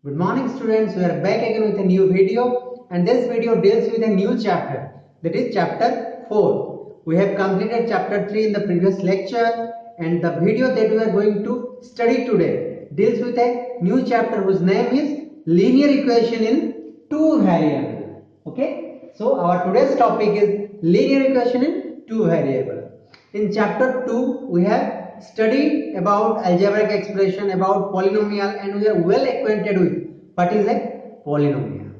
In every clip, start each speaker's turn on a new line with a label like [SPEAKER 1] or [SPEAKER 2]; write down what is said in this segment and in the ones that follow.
[SPEAKER 1] Good morning students, we are back again with a new video, and this video deals with a new chapter, that is chapter 4. We have completed chapter 3 in the previous lecture, and the video that we are going to study today deals with a new chapter whose name is linear equation in two variable. Okay, so our today's topic is linear equation in two variable. In chapter 2 we have studied about algebraic expression, about polynomial, and we are well acquainted with what is a polynomial.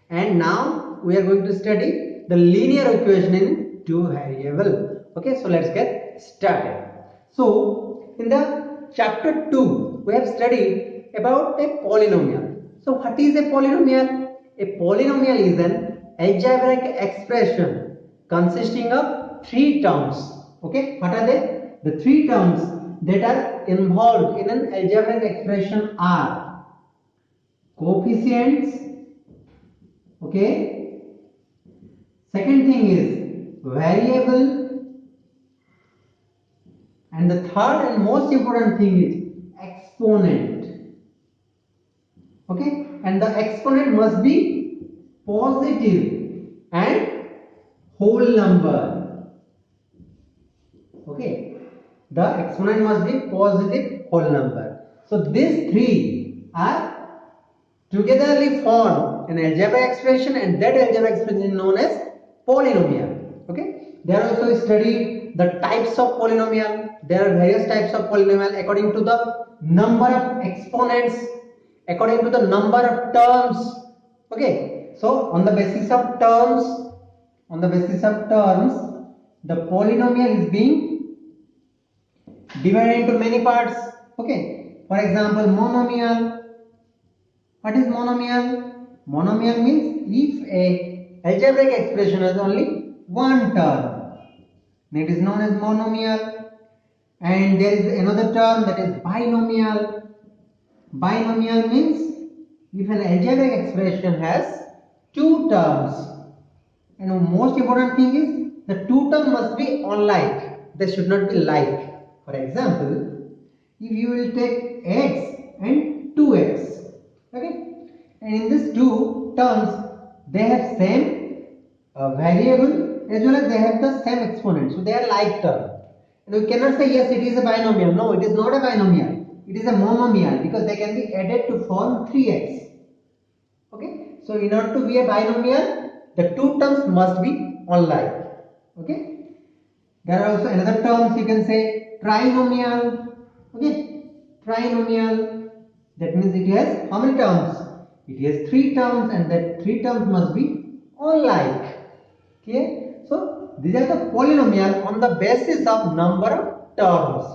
[SPEAKER 1] And now we are going to study the linear equation in two variable. Okay, so let's get started. So in the chapter 2 we have studied about a polynomial. So what is a polynomial? A polynomial is an algebraic expression consisting of three terms. Okay, what are they? The three terms that are involved in an algebraic expression are coefficients. Okay, second thing is variable, and the third and most important thing is exponent. Okay, and the exponent must be positive and whole number. Okay, the exponent must be positive whole number. So these three are togetherly form an algebraic expression, and that algebraic expression is known as polynomial. Okay, there also studied the types of polynomial. There are various types of polynomial according to the number of exponents, according to the number of terms. Okay, so on the basis of terms, the polynomial is being divided into many parts. Okay, for example, monomial. What is monomial? Monomial means if a algebraic expression has only one term, that is known as monomial. And there is another term, that is binomial. Binomial means if an algebraic expression has two terms, and the most important thing is the two terms must be unlike, they should not be like. For example, if you will take x and 2x, okay, and in these two terms they have same variable as well as they have the same exponent, so they are like term, and we cannot say yes it is a binomial. No, it is not a binomial, it is a monomial, because they can be added to form 3x. Okay, so in order to be a binomial, the two terms must be unlike. Okay, there are also another terms, you can say trinomial. Okay, trinomial, that means it has how many terms? It has three terms, and that three terms must be unlike. Okay, so these are the polynomial on the basis of number of terms.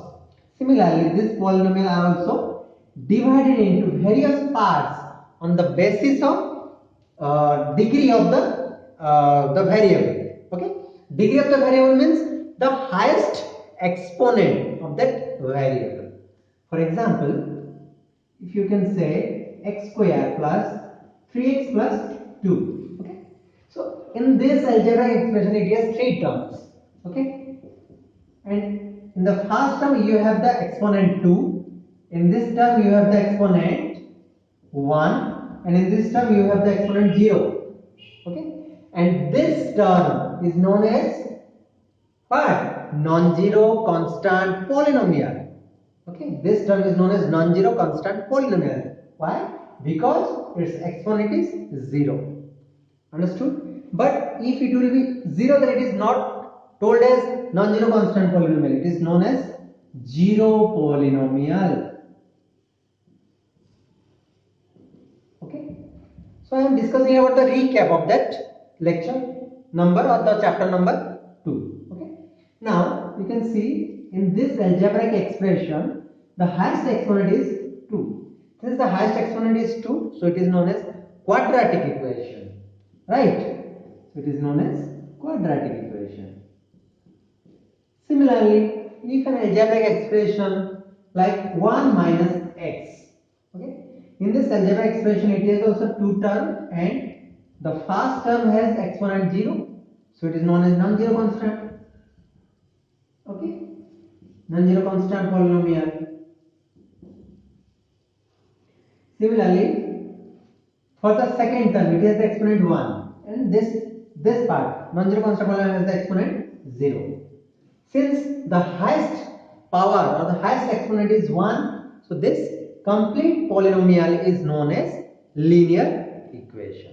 [SPEAKER 1] Similarly, this polynomial are also divided into various parts on the basis of degree of the variable. Okay, degree of the variable means the highest exponent of that variable. For example, if you can say x square plus 3x plus 2. Okay, so in this algebraic expression it has three terms. Okay, and in the first term you have the exponent 2, in this term you have the exponent 1, and in this term you have the exponent 0. Okay, and this term is known as what? Non-zero constant polynomial. Okay, this term is known as non-zero constant polynomial. Why? Because its exponent is 0. Understood? But if it will be 0, then it is not told as non-zero constant polynomial. It is known as zero polynomial. Okay, so I am discussing about the recap of that lecture number or the chapter number 2. Okay, now you can see in this algebraic expression the highest exponent is 2. Since the highest exponent is 2, so it is known as quadratic equation, right? So it is known as quadratic equation. Similarly, if an algebraic expression like 1 minus x, okay, in this algebraic expression it has also two terms, and the first term has exponent 0, so it is known as non-zero constant. Okay, non-zero constant polynomial. Similarly, For the second term, it has the exponent 1, and this part, non-zero constant polynomial has the exponent 0. Since the highest power or the highest exponent is 1, so this complete polynomial is known as linear equation.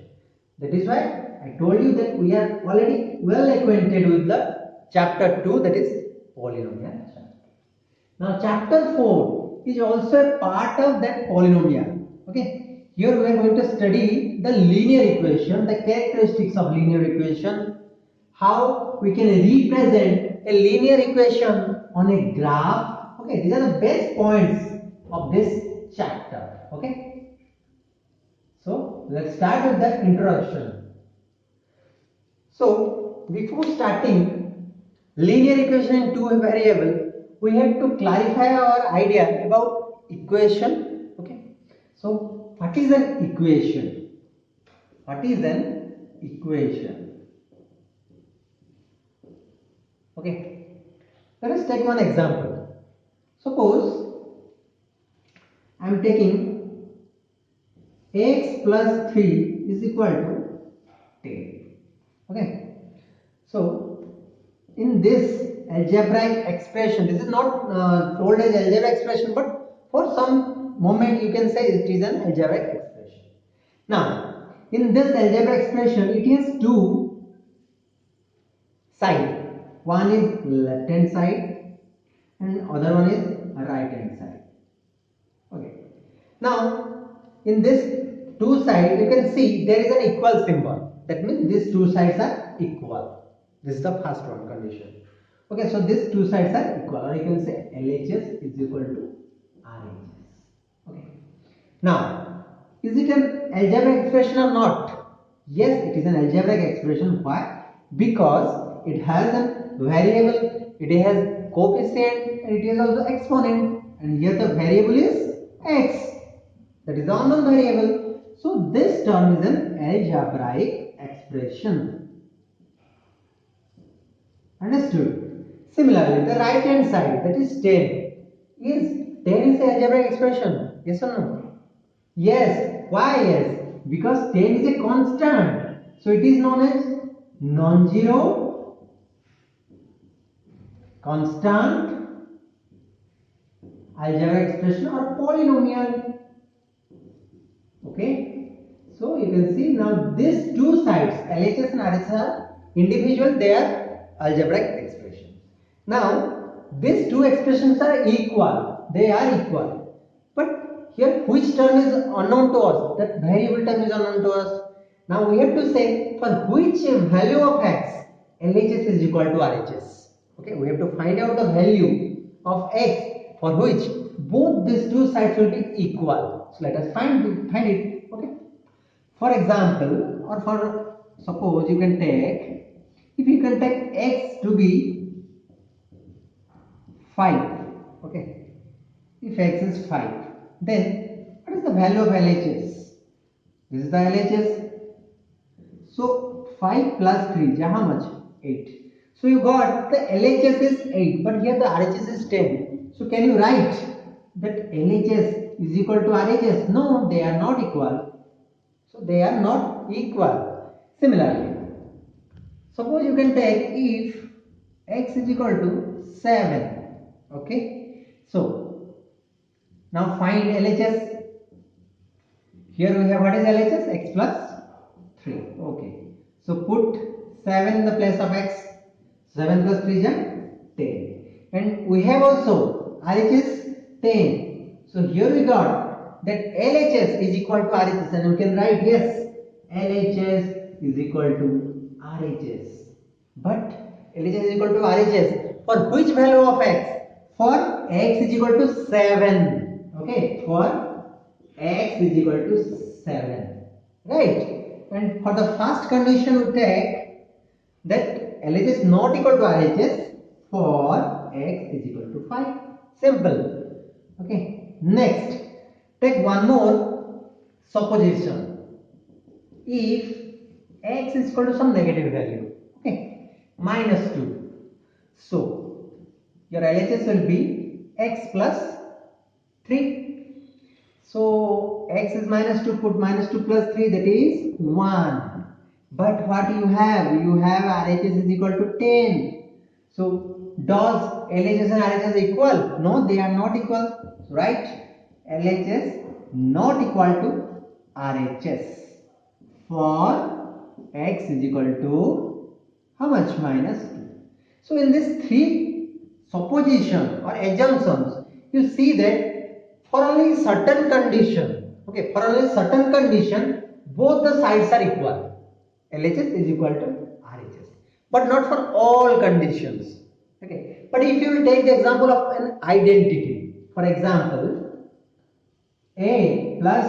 [SPEAKER 1] That is why I told you that we are already well acquainted with the chapter 2, that is polynomial chapter. Now chapter 4 is also a part of that polynomial. Okay, here we are going to study the linear equation, the characteristics of linear equation, how we can represent a linear equation on a graph. Okay, these are the best points of this chapter. Okay, so let's start with the introduction. So before starting linear equation in two variable, we have to clarify our idea about equation. Okay, so what is an equation? What is an equation? Okay, let us take one example. Suppose I am taking x plus 3 is equal to 10. Okay, so in this algebraic expression, this is not told as algebraic expression, but for some moment you can say it is an algebraic expression. Now in this algebraic expression, it has two sides. One is left hand side and other one is right hand side. Okay, now in this two sides you can see there is an equal symbol. That means these two sides are equal. This is the first one condition. Okay, so these two sides are equal, or you can say LHS is equal to RHS. Okay, now is it an algebraic expression or not? Yes, it is an algebraic expression. Why? Because it has a variable, it has coefficient, and it is also exponent, and here the variable is x, that is the unknown variable. So this term is an algebraic expression. Understood? Similarly, the right hand side, that is 10. Is 10 is an algebraic expression? Yes or no? Yes. Why yes? Because 10 is a constant. So it is known as non-zero constant algebraic expression or polynomial. Okay. So you can see now these two sides, LHS and RHS, are individual, they are algebraic expression. Now these two expressions are equal, they are equal, but here which term is unknown to us? That variable term is unknown to us. Now we have to say for which value of x LHS is equal to RHS. Okay, we have to find out the value of x for which both these two sides will be equal. So let us find it. Okay, for example, or for suppose you can take, if you can take x to be 5. Okay, if x is 5, then what is the value of LHS? This is the LHS. So 5 plus 3 is how much? 8. So you got the LHS is 8, but here the RHS is 10. So can you write that LHS is equal to RHS? No, they are not equal. So they are not equal. Similarly, suppose you can take if x is equal to 7. Okay, so now find LHS. Here we have what is LHS? X plus 3. Okay, so put 7 in the place of x. 7 plus 3 is 10. And we have also RHS 10. So here we got that LHS is equal to RHS, and we can write yes, LHS is equal to RHS. But LHS is equal to RHS for which value of x? For x is equal to 7. Okay, for x is equal to 7. Right? And for the first condition we take that LHS is not equal to RHS for x is equal to 5. Simple. Okay. Next, take one more supposition. If x is equal to some negative value, okay, minus 2. So your LHS will be x plus 3. So x is minus 2, put minus 2 plus 3, that is 1. But what you have? You have RHS is equal to 10. So does LHS and RHS equal? No, they are not equal. So write LHS not equal to RHS for x is equal to how much? Minus 2. So in these three supposition or assumptions, you see that for only certain condition, okay, for only certain condition, both the sides are equal. LHS is equal to RHS, but not for all conditions. Okay, but if you will take the example of an identity, for example, A plus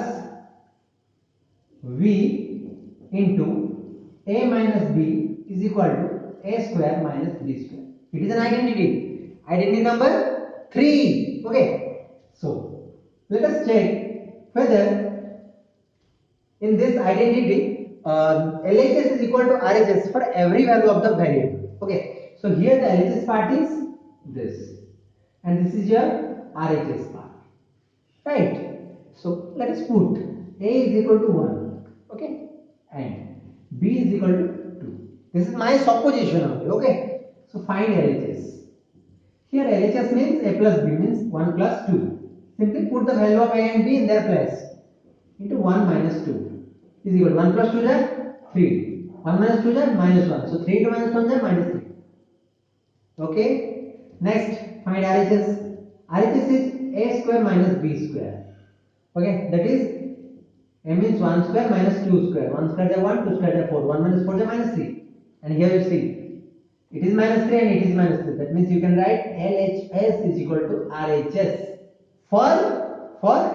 [SPEAKER 1] V into A minus B is equal to A square minus B square. It is an identity. Identity number 3. Okay. So let us check whether in this identity LHS is equal to RHS for every value of the variable. Okay. So here the LHS part is this, and this is your RHS part. Right. So let us put A is equal to 1. Okay. And B is equal to 2. This is my supposition only. Okay. So find LHS. Here LHS means A plus B means 1 plus 2. Simply put the value of A and B in their place into 1 minus 2 is equal to 1 plus 2 is 3. 1 minus 2 is minus 1. So 3 into minus 1 is minus 3. Okay. Next, find RHS. RHS is A square minus B square. Okay. That is A means 1 square minus 2 square. 1 square is 1, 2 square is 4. 1 minus 4 is minus 3. And here you see it is minus 3 and it is minus 3. That means you can write LHS is equal to RHS for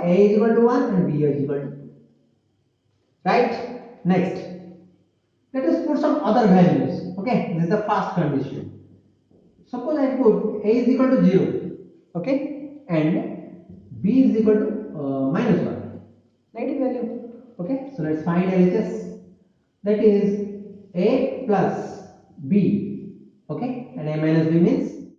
[SPEAKER 1] A is equal to 1 and B is equal to 2. Right? Next, let us put some other values. Okay, this is the first condition. Suppose I put A is equal to 0. Okay, and B is equal to minus 1. Negative value. Okay, so let's find LHS. That is A plus B. Okay, and A minus B means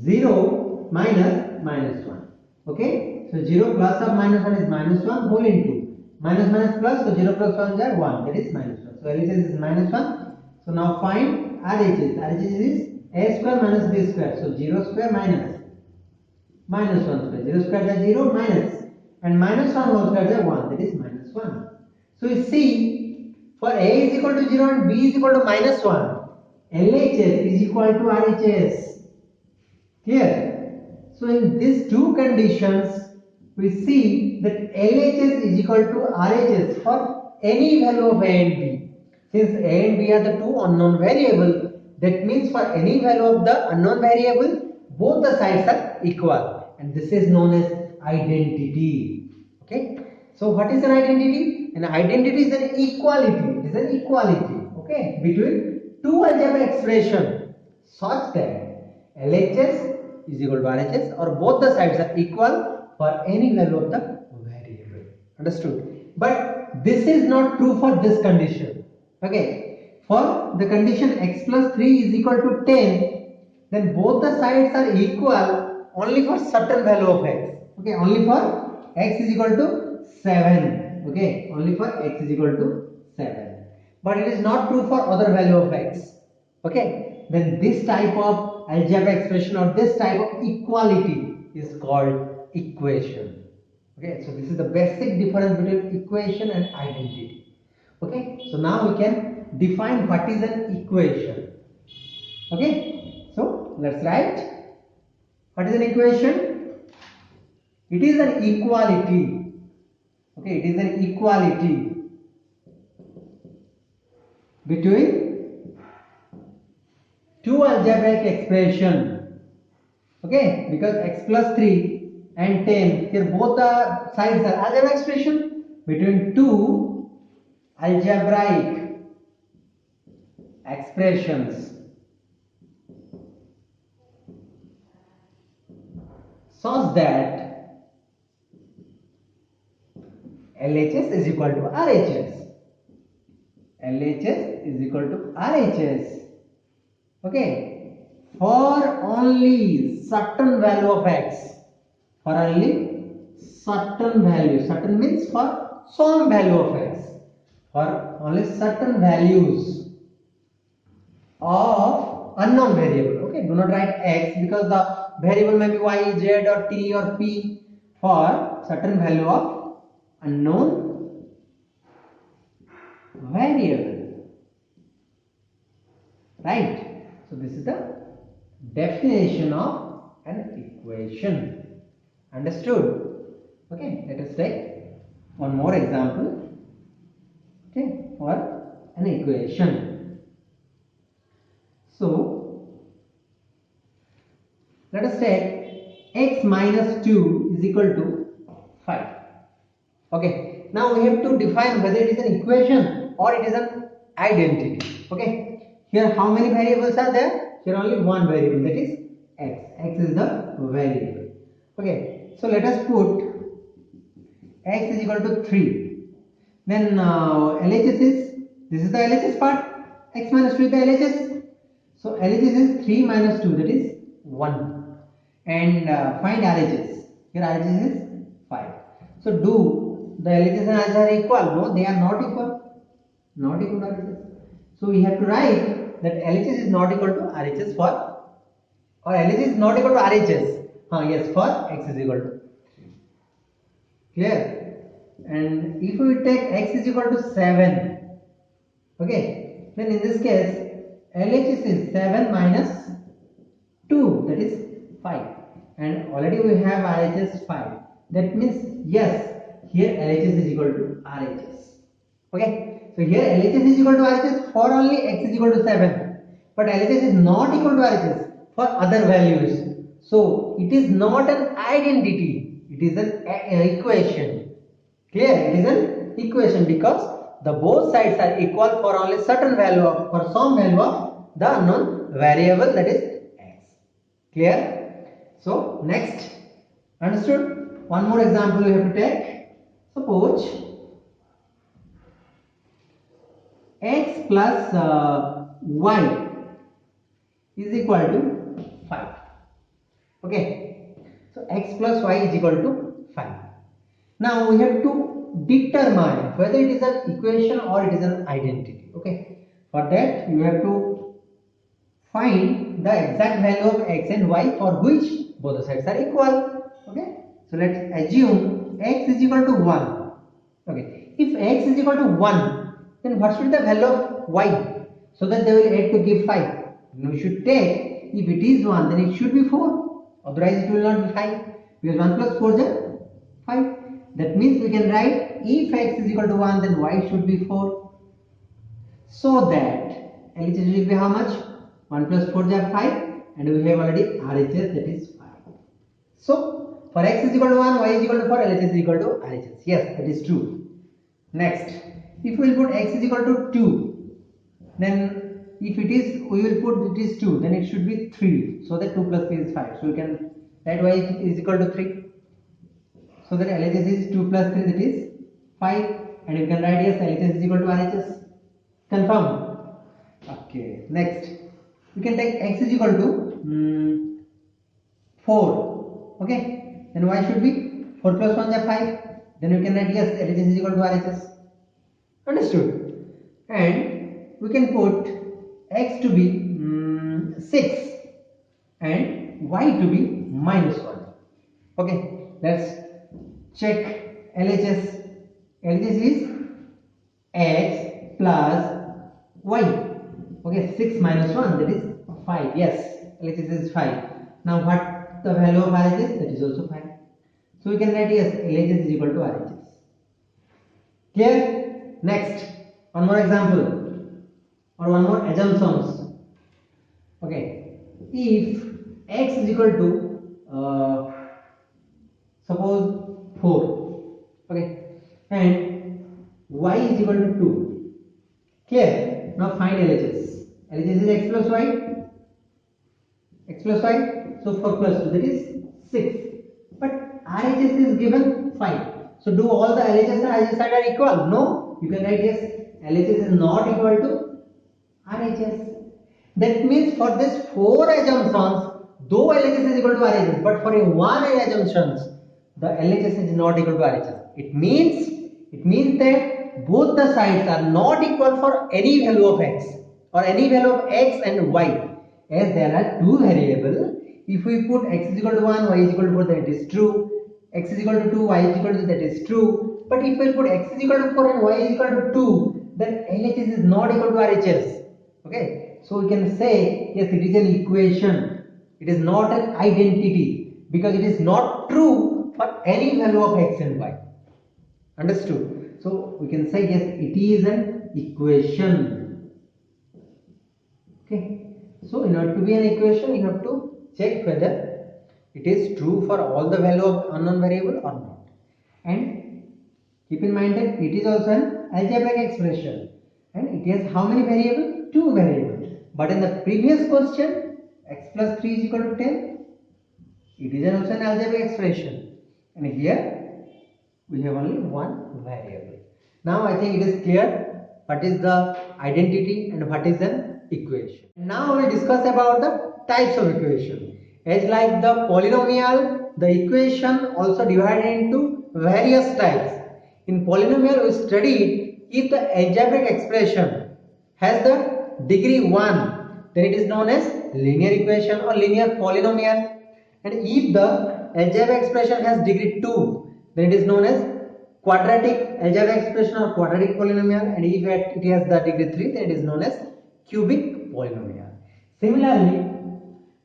[SPEAKER 1] 0 minus minus 1. Okay, so 0 plus of minus 1 is minus 1 whole into minus minus plus, so 0 plus 1 is 1, that is minus 1. So LHS is minus 1. So now find RHS. RHS is A square minus B square. So 0 square minus 1 square. 0 square is 0 minus, and minus 1 whole square is 1, that is minus 1. So you see, for A is equal to 0 and B is equal to minus 1, LHS is equal to RHS. Clear? So in these two conditions, we see that LHS is equal to RHS for any value of A and B. Since A and B are the two unknown variables, that means for any value of the unknown variable, both the sides are equal. And this is known as identity. Okay. So what is an identity? An identity is an equality. It is an equality. Okay. Between two algebraic expressions such that LHS is equal to RHS or both the sides are equal for any value of the variable. Understood? But this is not true for this condition. Okay. For the condition x plus 3 is equal to 10, then both the sides are equal only for certain value of x. Okay. Only for x is equal to 7. Okay. Only for x is equal to 7. But it is not true for other value of x. Okay. Then this type of algebraic expression or this type of equality is called equation. Okay, so this is the basic difference between equation and identity. Okay, so now we can define what is an equation. Okay, so let's write what is an equation. It is an equality. Okay, it is an equality between two algebraic expression. Okay, because x plus 3 and 10, here both the sides are algebraic expression between two algebraic expressions such that LHS is equal to RHS. LHS is equal to RHS. Okay, for only certain value of x, for only certain value. Certain means for some value of x. For only certain values of unknown variable. Okay, do not write x because the variable may be y, z or t or p. For certain value of unknown variable, right? So this is the definition of an equation. Understood? Okay, let us take one more example. Okay, for an equation. So let us take x minus 2 is equal to 5. Okay, now we have to define whether it is an equation or it is an identity. Okay, here how many variables are there? Here only one variable, that is x. X is the variable. Okay, so let us put x is equal to 3. Then LHS is, this is the LHS part, x minus 2 is the LHS. So LHS is 3 minus 2, that is 1. And find RHS. Here RHS is 5. So do the LHS and RHS are equal? No, they are not equal. Not equal to RHS. So we have to write that LHS is not equal to RHS for, or LHS is not equal to RHS. Yes, for x is equal to. Clear? And if we take x is equal to 7, okay, then in this case LHS is 7 minus 2, that is 5, and already we have RHS 5. That means yes, here LHS is equal to RHS. Okay, so here LHS is equal to RHS for only x is equal to 7, but LHS is not equal to RHS for other values. So it is not an identity, it is an equation. Clear? It is an equation because the both sides are equal for only certain value of, for some value of the unknown variable, that is x. Clear? So next, understood? One more example we have to take. Suppose x plus y is equal to 5. Okay, so x plus y is equal to 5. Now we have to determine whether it is an equation or it is an identity. Okay, for that you have to find the exact value of x and y for which both the sides are equal. Okay, so let's assume x is equal to 1. Okay, if x is equal to 1, then what should be the value of y, so that they will add to give 5? We should take, if it is 1, then it should be 4, otherwise it will not be 5, because 1 plus 4 is 5. That means we can write, if x is equal to 1, then y should be 4, so that LHS will be how much? 1 plus 4 is 5, and we have already RHS, that is 5. So for x is equal to 1, y is equal to 4, LHS is equal to RHS. Yes, that is true. Next, if we will put x is equal to 2, then if it is, we will put it is 2, then it should be 3, so that 2 plus 3 is 5. So we can write y is equal to 3. So that LHS is 2 plus 3, that is 5, and you can write yes, LHS is equal to RHS. Confirm? Okay. Next, we can take x is equal to 4. Okay. Then y should be 4 plus 1 is 5. Then we can write yes, LHS is equal to RHS. Understood? And we can put x to be 6 and y to be minus 1. Okay. Let's check LHS. LHS is x plus y. Okay, 6 minus 1, that is 5. Yes, LHS is 5. Now what the value of RHS? That is also 5. So we can write yes, LHS is equal to RHS. Clear? Next, one more example or one more assumptions. Okay, if x is equal to suppose 4, okay, and y is equal to 2. Clear? Now find LHS. LHS is x plus y. X plus y. So 4 plus 2, that is 6. But RHS is given 5. So do all the LHS and RHS side are equal? No. You can write yes, LHS is not equal to RHS. That means for this 4 assumptions, though LHS is equal to RHS, but for a one assumptions, the LHS is not equal to RHS. It means that both the sides are not equal for any value of x or any value of x and y. As there are two variables, if we put x is equal to 1, y is equal to 4, then it is true. X is equal to 2, y is equal to, that is true. But if we put x is equal to 4 and y is equal to 2, then LHS is not equal to RHS. Okay, so we can say yes, it is an equation. It is not an identity because it is not true for any value of x and y. Understood? So we can say yes, it is an equation. Okay. So in order to be an equation, you have to check whether it is true for all the value of unknown variable or not. And keep in mind that it is also an algebraic expression. And it has how many variables? 2 variables. But in the previous question, x plus 3 is equal to 10. It is also an algebraic expression. And here we have only one variable. Now I think it is clear what is the identity and what is an equation. Now we will discuss about the types of equation. As like the polynomial, the equation also divided into various types. In polynomial we studied if the algebraic expression has the degree 1, then it is known as linear equation or linear polynomial. And if the algebraic expression has degree 2, then it is known as quadratic algebraic expression or quadratic polynomial. And if it has the degree 3, then it is known as cubic polynomial. Similarly,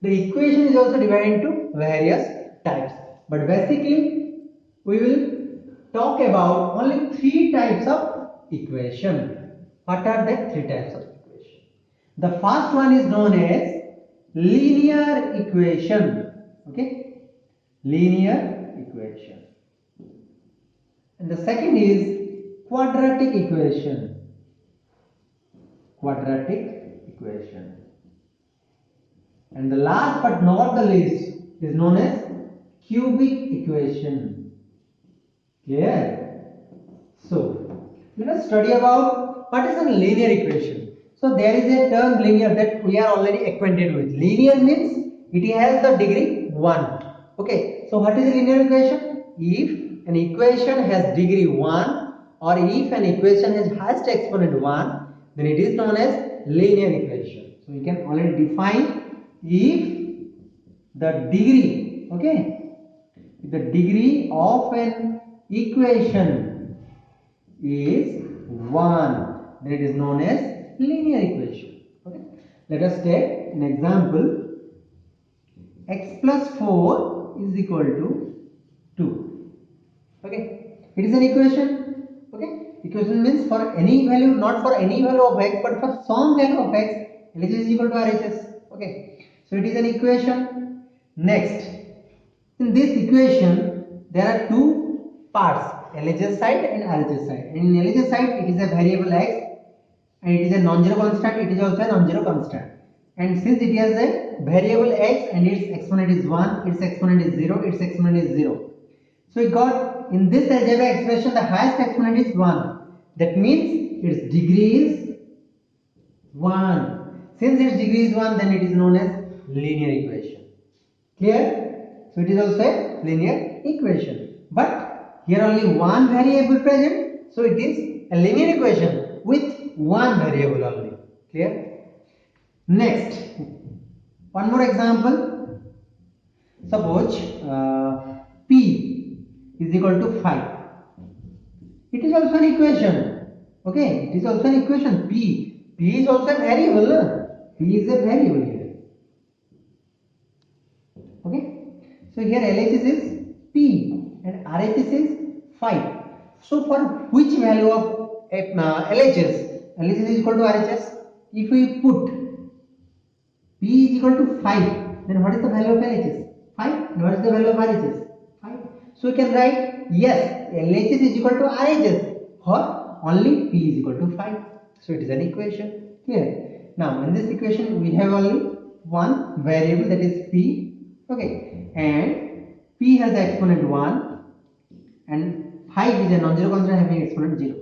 [SPEAKER 1] the equation is also divided into various types. But basically, we will talk about only 3 types of equation. What are the 3 types of equation? The first one is known as linear equation. Okay, linear equation. And the second is quadratic equation. Quadratic equation. And the last but not the least is known as cubic equation. Clear? So, let us study about what is a linear equation. So, there is a term linear that we are already acquainted with. Linear means it has the degree 1. Okay, so what is a linear equation? If an equation has degree 1 or if an equation has highest exponent 1, then it is known as linear equation. So, we can already define if the degree, okay, the degree of an equation is 1, then it is known as linear equation. Okay, let us take an example. X plus 4 is equal to 2. Okay, it is an equation. Okay, equation means for any value, not for any value of x, but for some value of x, LHS is equal to RHS. Okay, so it is an equation. Next, in this equation, there are 2 parts, LHS side and RHS side. And in LHS side, it is a variable x and it is a non-zero constant. It is also a non-zero constant. And since it has a variable x and its exponent is 1, its exponent is 0, its exponent is 0. So we got in this algebraic expression the highest exponent is 1. That means its degree is 1. Since its degree is 1, then it is known as linear equation. Clear? So it is also a linear equation. But here only one variable present, so it is a linear equation with one variable only. Clear? Next, one more example. Suppose P is equal to 5. It is also an equation. Okay, it is also an equation. P is also a variable. P is a variable here. Okay, so here LHS is P and RHS is 5. So for which value of LHS is equal to RHS? If we put P is equal to 5, then what is the value of LHS? 5. And what is the value of RHS? 5. So we can write yes, LHS is equal to RHS or only P is equal to 5. So it is an equation. Clear? Now in this equation we have only one variable, that is P. Okay, and P has the exponent 1 and 5 is a non-zero constant having exponent 0.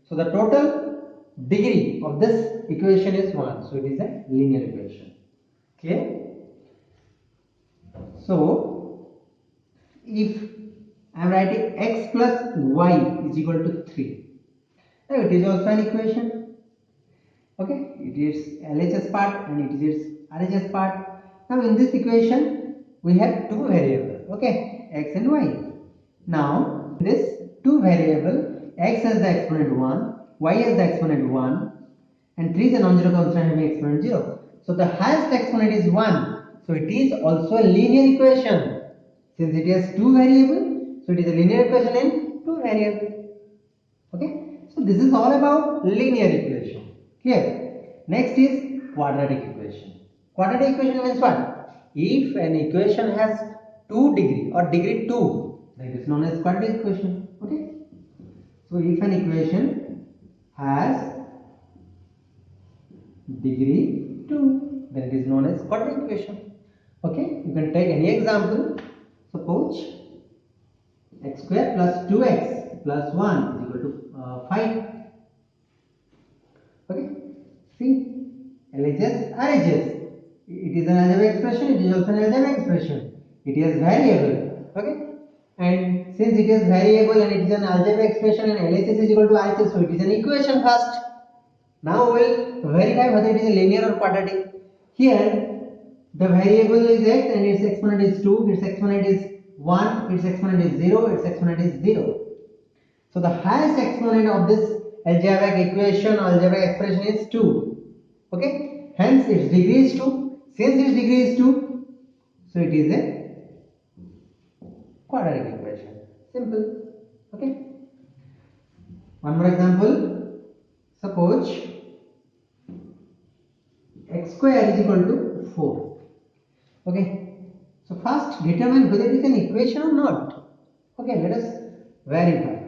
[SPEAKER 1] So the total degree of this equation is 1. So it is a linear equation. Okay, so if I am writing x plus y is equal to 3. Now it is also an equation. Okay, it is LHS part and it is RHS part. Now in this equation we have two variables, okay, x and y. Now this two variable, x has the exponent 1, y has the exponent 1, and 3 is a non-zero constant having exponent 0. So the highest exponent is 1. So it is also a linear equation. Since it has two variables, so it is a linear equation in two variables. Okay, so this is all about linear equation. Clear? Next is quadratic equation. Quadratic equation means what? If an equation has 2 degree or degree 2, that is known as quadratic equation. Okay, so if an equation has degree 2, then it is known as quadratic equation. Okay, you can take any example. Suppose x square plus 2x plus 1 is equal to 5. Okay, see, LHS, RHS. It is an algebraic expression, it is also an algebraic expression. It is variable. Okay, and since it is variable and it is an algebraic expression and LHS is equal to RHS, so it is an equation first. Now we will verify whether it is a linear or quadratic. Here, the variable is x and its exponent is 2, its exponent is 1, its exponent is 0, its exponent is 0. So the highest exponent of this algebraic equation or algebraic expression is 2. Okay, hence its degree is 2. Since its degree is 2, so it is a quadratic equation. Simple. Okay. One more example. Suppose x square is equal to 4. Okay, so first determine whether it is an equation or not. Okay, let us verify.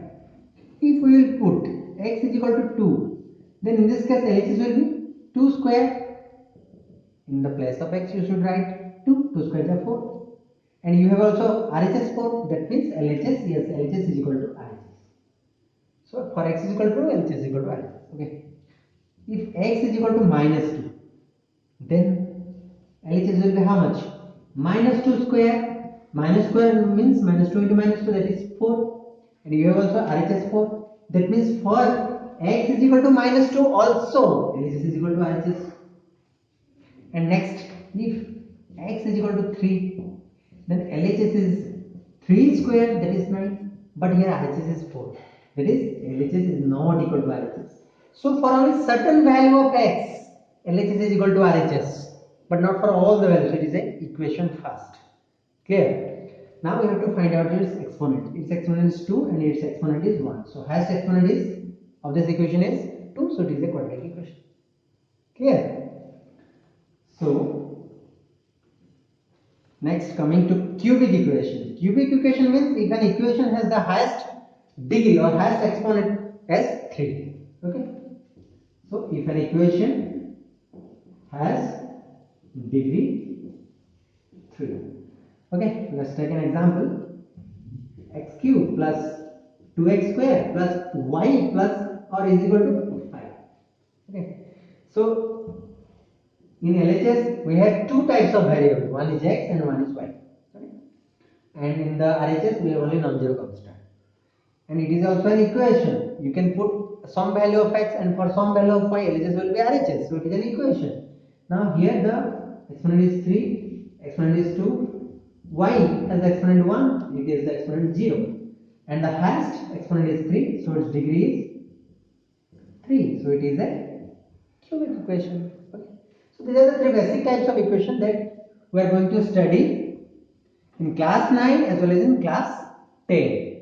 [SPEAKER 1] If we will put x is equal to 2, then in this case LHS will be 2 square. In the place of x you should write 2, 2 squares are 4. And you have also RHS 4, that means LHS, yes, LHS is equal to RHS. So for x is equal to 2, LHS is equal to RHS. Okay, if x is equal to minus 2, then LHS will be how much? Minus 2 square. Minus square means minus 2 into minus 2, that is 4. And you have also RHS 4. That means for x is equal to minus 2 also LHS is equal to RHS. And next, if x is equal to 3, then LHS is 3 square, that is 9. But here RHS is 4. That is LHS is not equal to RHS. So for only certain value of x, LHS is equal to RHS, but not for all the values. It is an equation first. Clear? Now we have to find out its exponent. Its exponent is 2 and its exponent is 1. So highest exponent is of this equation is 2. So it is a quadratic equation. Clear? So next, coming to cubic equation. Cubic equation means if an equation has the highest degree or highest exponent as 3. Okay. So if an equation has degree 3. Okay, let's take an example. X cube plus 2x square plus y plus or is equal to 5. Okay, so in LHS we have two types of variables, one is x and one is y. Okay? And in the RHS we have only non-zero constant. And it is also an equation. You can put some value of x and for some value of y, LHS will be RHS. So it is an equation. Now here the exponent is 3, exponent is 2, y has the exponent 1, it is the exponent 0. And the highest exponent is 3, so its degree is 3. So it is a cubic equation. Okay. So these are the three basic types of equation that we are going to study in class 9 as well as in class 10.